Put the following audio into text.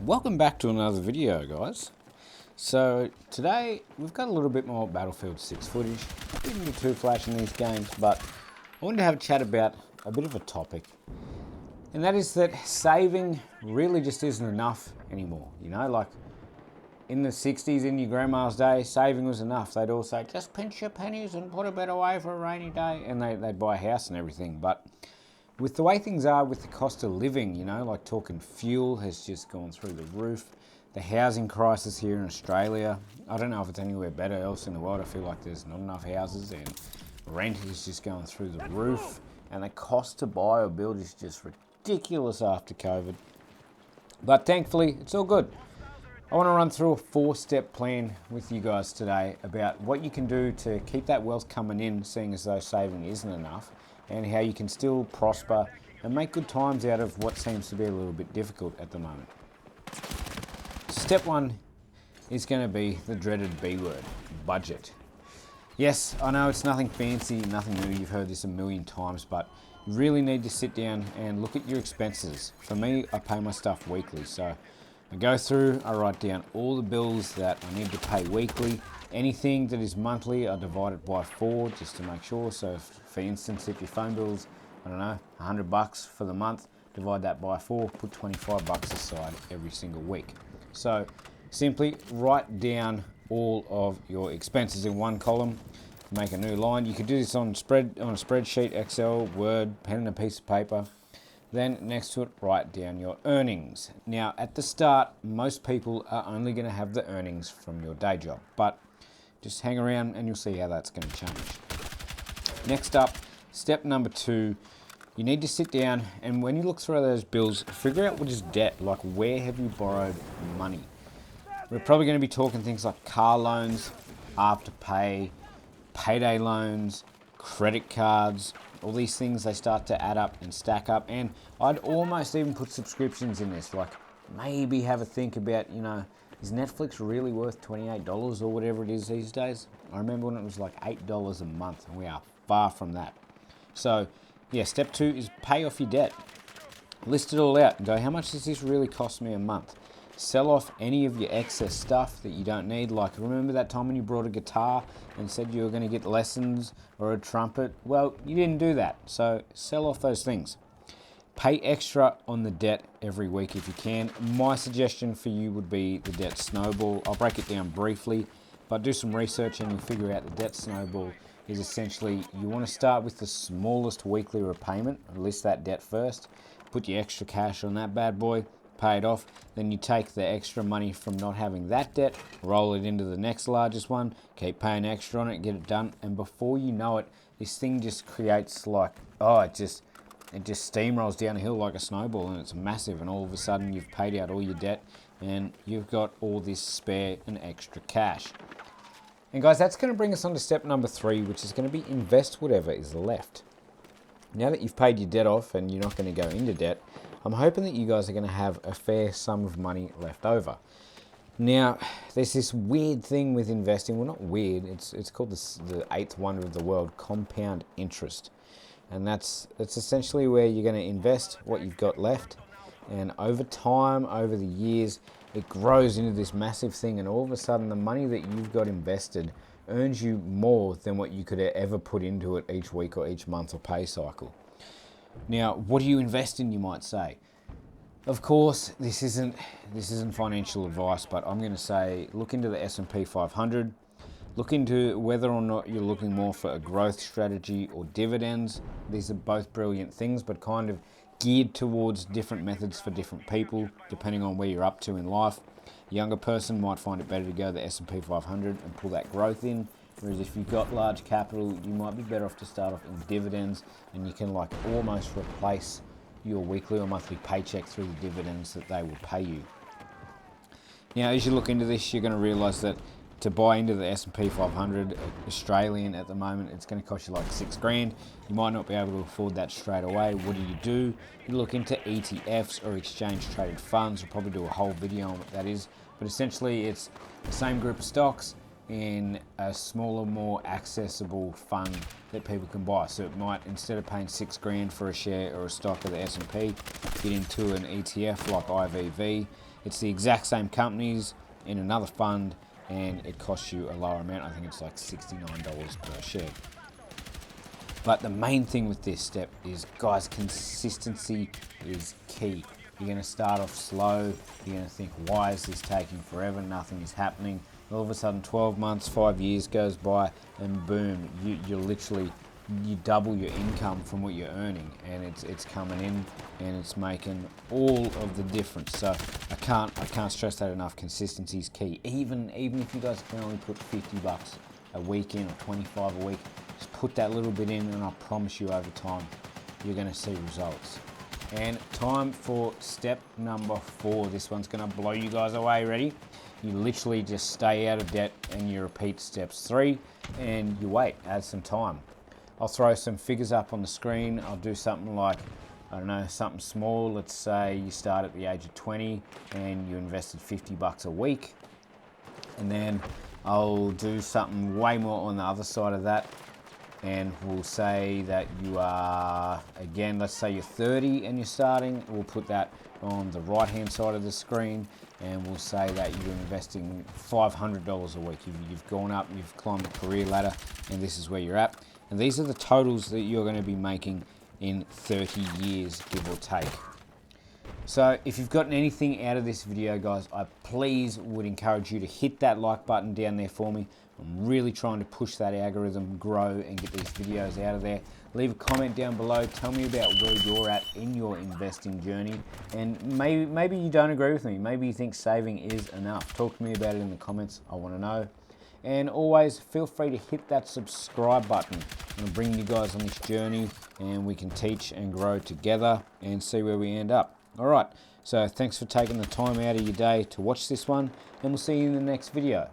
Welcome back to another video, guys. So today we've got a little bit more Battlefield 6 footage. Didn't get too flash in these games, but I wanted to have a chat about a bit of a topic, and that is that saving really just isn't enough anymore. You know, like in the 60s, in your grandma's day, saving was enough. They'd all say, just pinch your pennies and put a bit away for a rainy day, and they'd buy a house and everything. But with the way things are with the cost of living, you know, like talking fuel has just gone through the roof. The housing crisis here in Australia, I don't know if it's anywhere better else in the world. I feel like there's not enough houses and rent is just going through the roof. And the cost to buy or build is just ridiculous after COVID. But thankfully, it's all good. I want to run through a 4-step plan with you guys today about what you can do to keep that wealth coming in, seeing as though saving isn't enough, and how you can still prosper and make good times out of what seems to be a little bit difficult at the moment. Step 1 is going to be the dreaded B word, budget. Yes, I know it's nothing fancy, nothing new, you've heard this a million times, but you really need to sit down and look at your expenses. For me, I pay my stuff weekly, so I go through, I write down all the bills that I need to pay weekly. Anything that is monthly, I divide it by 4 just to make sure. So if, for instance, if your phone bill's, I don't know, $100 for the month, divide that by 4, put $25 aside every single week. So simply write down all of your expenses in one column, make a new line. You could do this on a spreadsheet, Excel, Word, pen and a piece of paper. Then next to it, write down your earnings. Now at the start, most people are only going to have the earnings from your day job, but just hang around and you'll see how that's going to change. Next up, step number 2, you need to sit down and when you look through those bills, figure out what is debt, like where have you borrowed money. We're probably going to be talking things like car loans, afterpay, payday loans, credit cards. All these things, they start to add up and stack up, and I'd almost even put subscriptions in this, like maybe have a think about, you know, is Netflix really worth $28 or whatever it is these days? I remember when it was like $8 a month, and we are far from that. So yeah, step 2 is pay off your debt. List it all out and go, how much does this really cost me a month? Sell off any of your excess stuff that you don't need. Like, remember that time when you brought a guitar and said you were going to get lessons or a trumpet? Well, you didn't do that. So sell off those things. Pay extra on the debt every week if you can. My suggestion for you would be the debt snowball. I'll break it down briefly, but do some research and you'll figure out the debt snowball is essentially you want to start with the smallest weekly repayment. List that debt first. Put your extra cash on that bad boy. Pay it off, then you take the extra money from not having that debt, roll it into the next largest one, keep paying extra on it, get it done, and before you know it, this thing just creates like, it just steamrolls down a hill like a snowball, and it's massive, and all of a sudden you've paid out all your debt, and you've got all this spare and extra cash. And guys, that's going to bring us on to step number 3, which is going to be invest whatever is left. Now that you've paid your debt off and you're not going to go into debt, I'm hoping that you guys are going to have a fair sum of money left over. Now, there's this weird thing with investing. Well, not weird. It's called the 8th wonder of the world, compound interest. And that's essentially where you're going to invest what you've got left. And over time, over the years, it grows into this massive thing. And all of a sudden, the money that you've got invested earns you more than what you could ever put into it each week or each month or pay cycle. Now, what do you invest in, you might say? Of course, this isn't financial advice, but I'm going to say look into the S&P 500. Look into whether or not you're looking more for a growth strategy or dividends. These are both brilliant things, but kind of geared towards different methods for different people, depending on where you're up to in life. A younger person might find it better to go to the S&P 500 and pull that growth in. Whereas if you've got large capital, you might be better off to start off in dividends, and you can like almost replace your weekly or monthly paycheck through the dividends that they will pay you. Now, as you look into this, you're going to realize that to buy into the S&P 500 Australian at the moment, it's going to cost you like $6,000. You might not be able to afford that straight away. What do? You look into ETFs or exchange traded funds. We'll probably do a whole video on what that is. But essentially, it's the same group of stocks in a smaller, more accessible fund that people can buy. So it might, instead of paying $6,000 for a share or a stock of the S&P, get into an ETF like IVV It's the exact same companies in another fund, and it costs you a lower amount. I think it's like $69 per share. But the main thing with this step is, guys, consistency is key. You're going to start off slow. You're going to think, why is this taking forever? Nothing is happening. All of a sudden, 12 months, 5 years goes by, and boom, you double your income from what you're earning, and it's coming in, and it's making all of the difference. So I can't stress that enough. Consistency is key. Even if you guys can only put $50 a week in, or 25 a week, just put that little bit in, and I promise you, over time, you're going to see results. And time for step number 4. This one's going to blow you guys away. Ready? You literally just stay out of debt, and you repeat steps 3, and you wait. Add some time. I'll throw some figures up on the screen. I'll do something like, I don't know, something small. Let's say you start at the age of 20 and you invested $50 a week. And then I'll do something way more on the other side of that. And we'll say that you are, again, let's say you're 30 and you're starting. We'll put that on the right-hand side of the screen, and we'll say that you're investing $500 a week. You've gone up, you've climbed the career ladder, and this is where you're at. And these are the totals that you're going to be making in 30 years, give or take. So if you've gotten anything out of this video, guys, I please would encourage you to hit that like button down there for me. I'm really trying to push that algorithm, grow, and get these videos out of there. Leave a comment down below. Tell me about where you're at in your investing journey. And maybe you don't agree with me. Maybe you think saving is enough. Talk to me about it in the comments. I want to know. And always feel free to hit that subscribe button. I'm going to bring you guys on this journey, and we can teach and grow together and see where we end up. All right, so thanks for taking the time out of your day to watch this one, and we'll see you in the next video.